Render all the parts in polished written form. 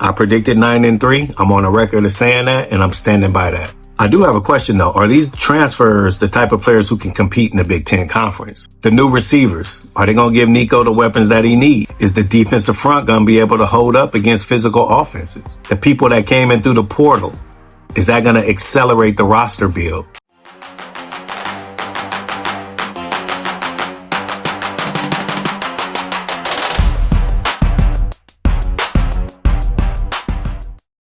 I predicted 9-3. I'm on a record of saying that, and I'm standing by that. I do have a question, though. Are these transfers the type of players who can compete in the Big Ten Conference? The new receivers, are they going to give Nico the weapons that he needs? Is the defensive front going to be able to hold up against physical offenses? The people that came in through the portal, is that going to accelerate the roster build?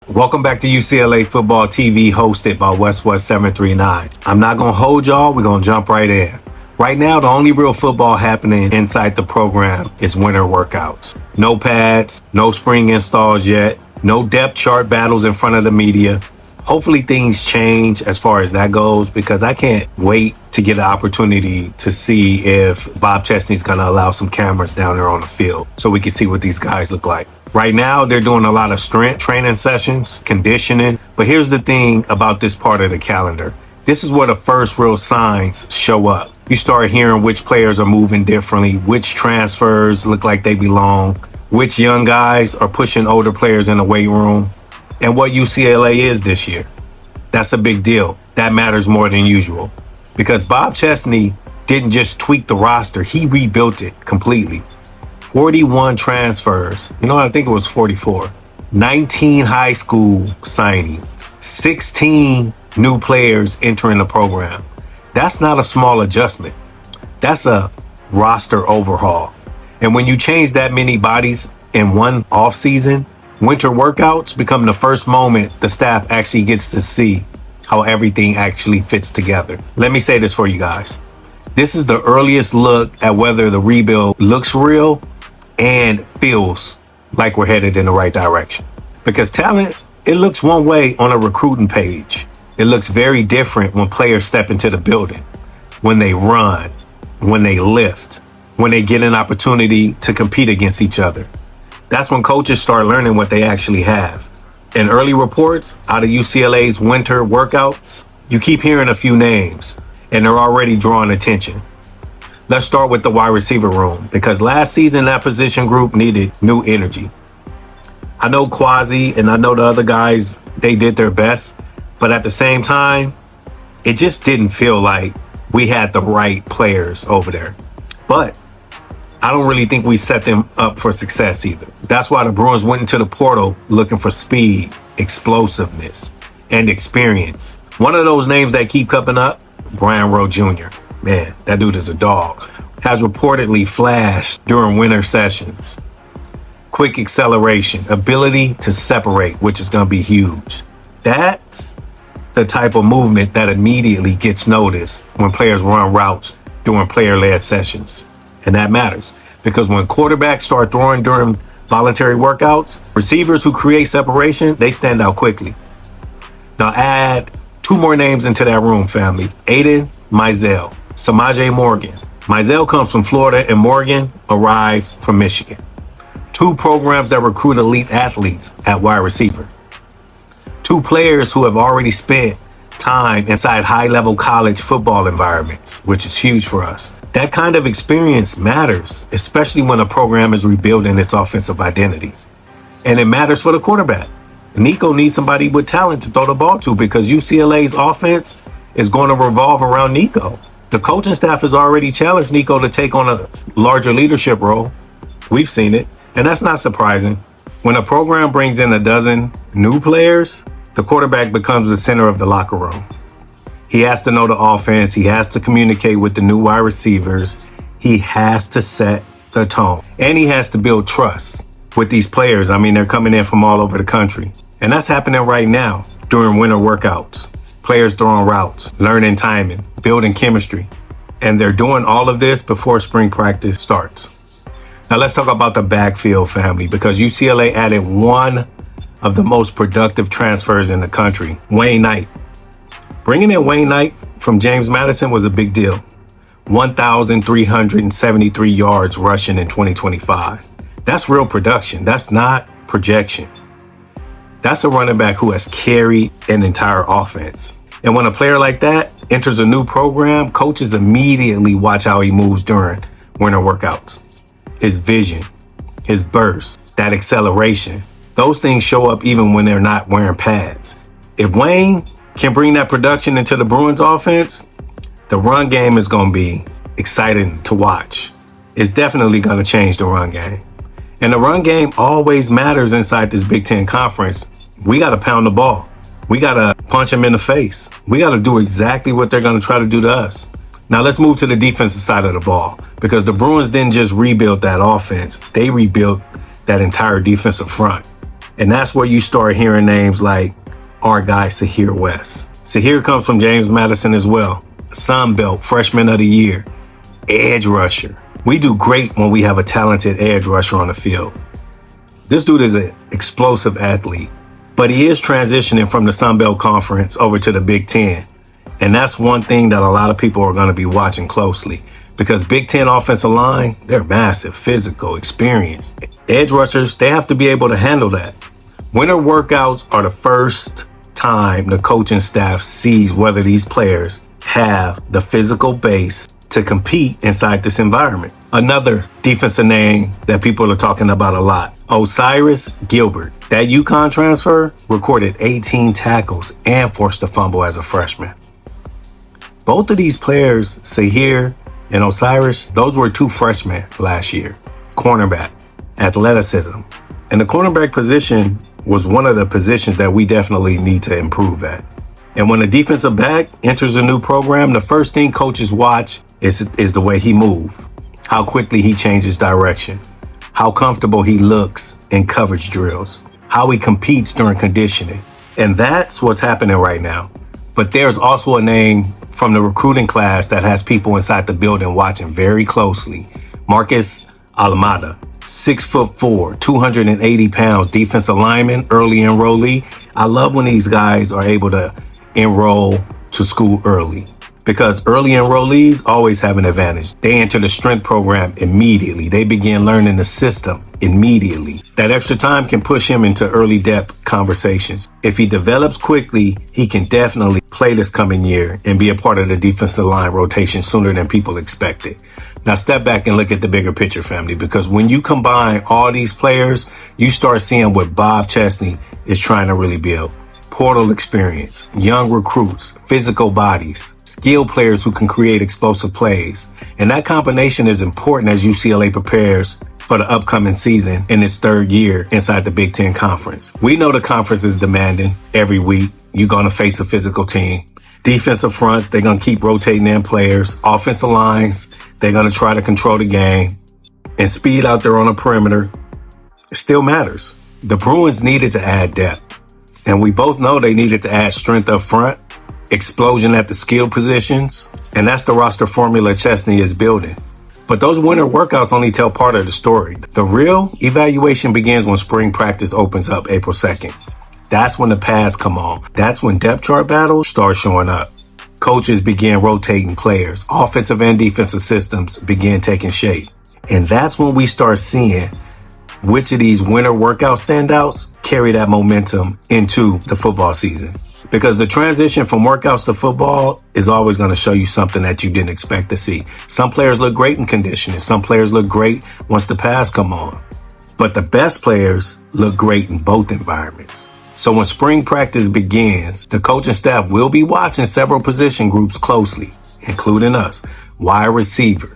Welcome back to UCLA Football TV, hosted by Westwood 739. I'm not going to hold y'all. We're going to jump right in. Right now, the only real football happening inside the program is winter workouts. No pads, no spring installs yet, no depth chart battles in front of the media. Hopefully things change as far as that goes, because I can't wait to get an opportunity to see if Bob Chesney's going to allow some cameras down there on the field so we can see what these guys look like. Right now, they're doing a lot of strength training sessions, conditioning. But here's the thing about this part of the calendar. This is where the first real signs show up. You start hearing which players are moving differently, which transfers look like they belong, which young guys are pushing older players in the weight room, and what UCLA is this year. That's a big deal. That matters more than usual. Because Bob Chesney didn't just tweak the roster, he rebuilt it completely. 41 transfers. You know, I think it was 44. 19 high school signings. 16 new players entering the program. That's not a small adjustment. That's a roster overhaul. And when you change that many bodies in one offseason, winter workouts become the first moment the staff actually gets to see how everything actually fits together. Let me say this for you guys. This is the earliest look at whether the rebuild looks real and feels like we're headed in the right direction. Because talent, it looks one way on a recruiting page. It looks very different when players step into the building, when they run, when they lift, when they get an opportunity to compete against each other. That's when coaches start learning what they actually have. In early reports out of UCLA's winter workouts, you keep hearing a few names, and they're already drawing attention. Let's start with the wide receiver room, because last season that position group needed new energy. I know Quasi and I know the other guys, they did their best, but at the same time, it just didn't feel like we had the right players over there. But I don't really think we set them up for success either. That's why the Bruins went into the portal looking for speed, explosiveness, and experience. One of those names that keep coming up, Brian Rohde Jr. Man, that dude is a dog. Has reportedly flashed during winter sessions. Quick acceleration, ability to separate, which is going to be huge. That's the type of movement that immediately gets noticed when players run routes during player-led sessions. And that matters, because when quarterbacks start throwing during voluntary workouts, receivers who create separation, they stand out quickly. Now add two more names into that room, family. Ayden, Mizell, Samaje, Morgan. Mizell comes from Florida and Morgan arrives from Michigan. Two programs that recruit elite athletes at wide receiver. Two players who have already spent time inside high-level college football environments, which is huge for us. That kind of experience matters, especially when a program is rebuilding its offensive identity. And it matters for the quarterback. Nico needs somebody with talent to throw the ball to, because UCLA's offense is going to revolve around Nico. The coaching staff has already challenged Nico to take on a larger leadership role. We've seen it, and that's not surprising. When a program brings in a dozen new players, the quarterback becomes the center of the locker room. He has to know the offense. He has to communicate with the new wide receivers. He has to set the tone, and he has to build trust with these players. I mean, they're coming in from all over the country, and that's happening right now during winter workouts. Players throwing routes, learning timing, building chemistry. And they're doing all of this before spring practice starts. Now let's talk about the backfield, family, because UCLA added one of the most productive transfers in the country, Wayne Knight. Bringing in Wayne Knight from James Madison was a big deal. 1,373 yards rushing in 2025. That's real production. That's not projection. That's a running back who has carried an entire offense. And when a player like that enters a new program, coaches immediately watch how he moves during winter workouts. His vision, his burst, that acceleration, Those things show up even when they're not wearing pads. If Wayne can bring that production into the Bruins offense, the run game is going to be exciting to watch. It's definitely going to change the run game. And the run game always matters inside this Big Ten conference. We got to pound the ball. We got to punch them in the face. We got to do exactly what they're going to try to do to us. Now let's move to the defensive side of the ball, because the Bruins didn't just rebuild that offense. They rebuilt that entire defensive front. And that's where you start hearing names like our guy, Zaheer West. Zaheer comes from James Madison as well. Sun Belt, freshman of the year, edge rusher. We do great when we have a talented edge rusher on the field. This dude is an explosive athlete, but he is transitioning from the Sun Belt Conference over to the Big Ten. And that's one thing that a lot of people are going to be watching closely, because Big Ten offensive line, they're massive, physical, experienced. Edge rushers, they have to be able to handle that. Winter workouts are the first time the coaching staff sees whether these players have the physical base to compete inside this environment. Another defensive name that people are talking about a lot, Osiris Gilbert. That UConn transfer recorded 18 tackles and forced a fumble as a freshman. Both of these players, Zaheer and Osiris, those were two freshmen last year. Cornerback, athleticism. And the cornerback position was one of the positions that we definitely need to improve at. And when a defensive back enters a new program, the first thing coaches watch is the way he moves, how quickly he changes direction, how comfortable he looks in coverage drills, how he competes during conditioning. And that's what's happening right now. But there's also a name from the recruiting class that has people inside the building watching very closely. Marcus Almada, 6'4", 280 pounds, defensive lineman, early enrollee. I love when these guys are able to enroll to school early, because early enrollees always have an advantage. They enter the strength program immediately. They begin learning the system immediately. That extra time can push him into early depth conversations. If he develops quickly, he can definitely play this coming year and be a part of the defensive line rotation sooner than people expected. Now step back and look at the bigger picture, family, because when you combine all these players, you start seeing what Bob Chesney is trying to really build. Portal experience, young recruits, physical bodies, skilled players who can create explosive plays. And that combination is important as UCLA prepares for the upcoming season in its third year inside the Big Ten Conference. We know the conference is demanding every week. You're going to face a physical team. Defensive fronts, they're going to keep rotating in players. Offensive lines, they're going to try to control the game. And speed out there on the perimeter, it still matters. The Bruins needed to add depth. And we both know they needed to add strength up front, explosion at the skill positions. And that's the roster formula Chesney is building. But those winter workouts only tell part of the story. The real evaluation begins when spring practice opens up April 2nd. That's when the pads come on. That's when depth chart battles start showing up. Coaches begin rotating players. Offensive and defensive systems begin taking shape. And that's when we start seeing which of these winter workout standouts carry that momentum into the football season. Because the transition from workouts to football is always going to show you something that you didn't expect to see. Some players look great in conditioning. Some players look great once the pads come on. But the best players look great in both environments. So when spring practice begins, the coaching staff will be watching several position groups closely, including us. Wide receiver,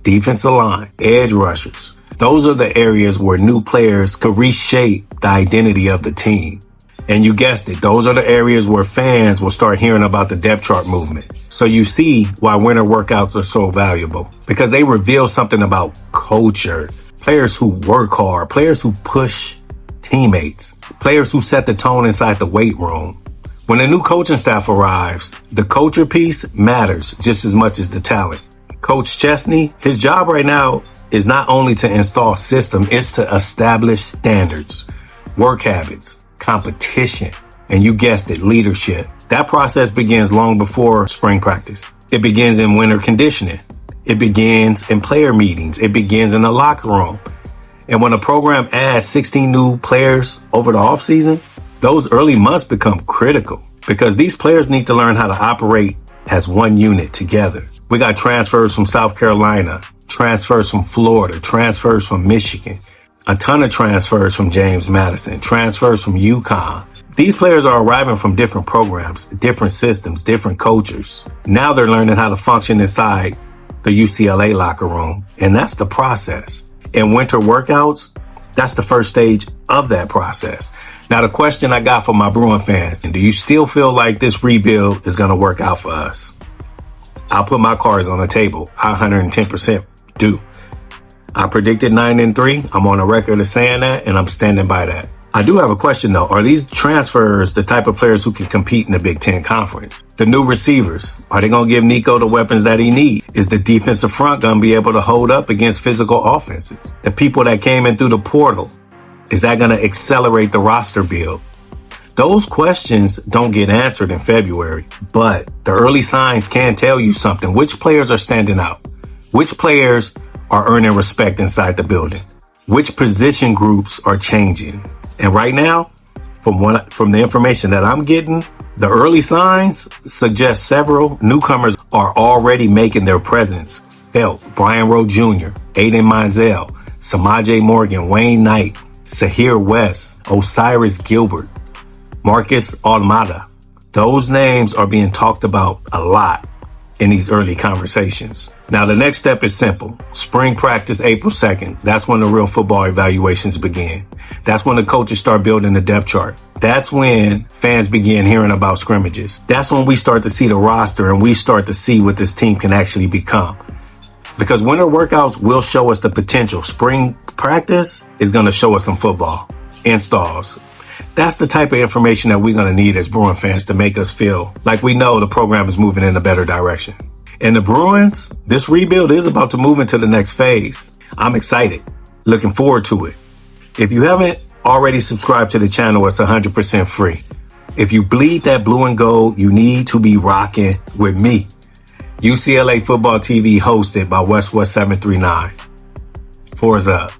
defensive line, edge rushers. Those are the areas where new players could reshape the identity of the team. And you guessed it, those are the areas where fans will start hearing about the depth chart movement. So you see why winter workouts are so valuable, because they reveal something about culture, players who work hard, players who push teammates, players who set the tone inside the weight room. When a new coaching staff arrives, the culture piece matters just as much as the talent. Coach Chesney, his job right now is not only to install system, it's to establish standards, work habits, competition, and you guessed it, leadership. That process begins long before spring practice. It begins in winter conditioning. It begins in player meetings. It begins in the locker room. And when a program adds 16 new players over the offseason, those early months become critical, because these players need to learn how to operate as one unit together. We got transfers from South Carolina, transfers from Florida, transfers from Michigan. A ton of transfers from James Madison, transfers from UConn. These players are arriving from different programs, different systems, different cultures. Now they're learning how to function inside the UCLA locker room, and that's the process. In winter workouts, that's the first stage of that process. Now, the question I got for my Bruin fans, do you still feel like this rebuild is going to work out for us? I'll put my cards on the table. I 110% do. I predicted 9-3. I'm on a record of saying that, and I'm standing by that. I do have a question, though. Are these transfers the type of players who can compete in the Big Ten Conference? The new receivers, are they going to give Nico the weapons that he needs? Is the defensive front going to be able to hold up against physical offenses? The people that came in through the portal, is that going to accelerate the roster build? Those questions don't get answered in February, but the early signs can tell you something. Which players are standing out? Which players are earning respect inside the building? Which position groups are changing? And right now, from the information that I'm getting, the early signs suggest several newcomers are already making their presence felt. Brian Rohde Jr., Ayden Mizell, Samaje Morgan, Wayne Knight, Zaheer West, Osiris Gilbert, Marcus Almada. Those names are being talked about a lot in these early conversations. Now, the next step is simple. Spring practice, April 2nd. That's when the real football evaluations begin. That's when the coaches start building the depth chart. That's when fans begin hearing about scrimmages. That's when we start to see the roster and we start to see what this team can actually become. Because winter workouts will show us the potential. Spring practice is going to show us some football installs. That's the type of information that we're going to need as Bruin fans to make us feel like we know the program is moving in a better direction. And the Bruins, this rebuild is about to move into the next phase. I'm excited, looking forward to it. If you haven't already subscribed to the channel, it's 100% free. If you bleed that blue and gold, you need to be rocking with me. UCLA Football TV hosted by Westwood 739. Forza up.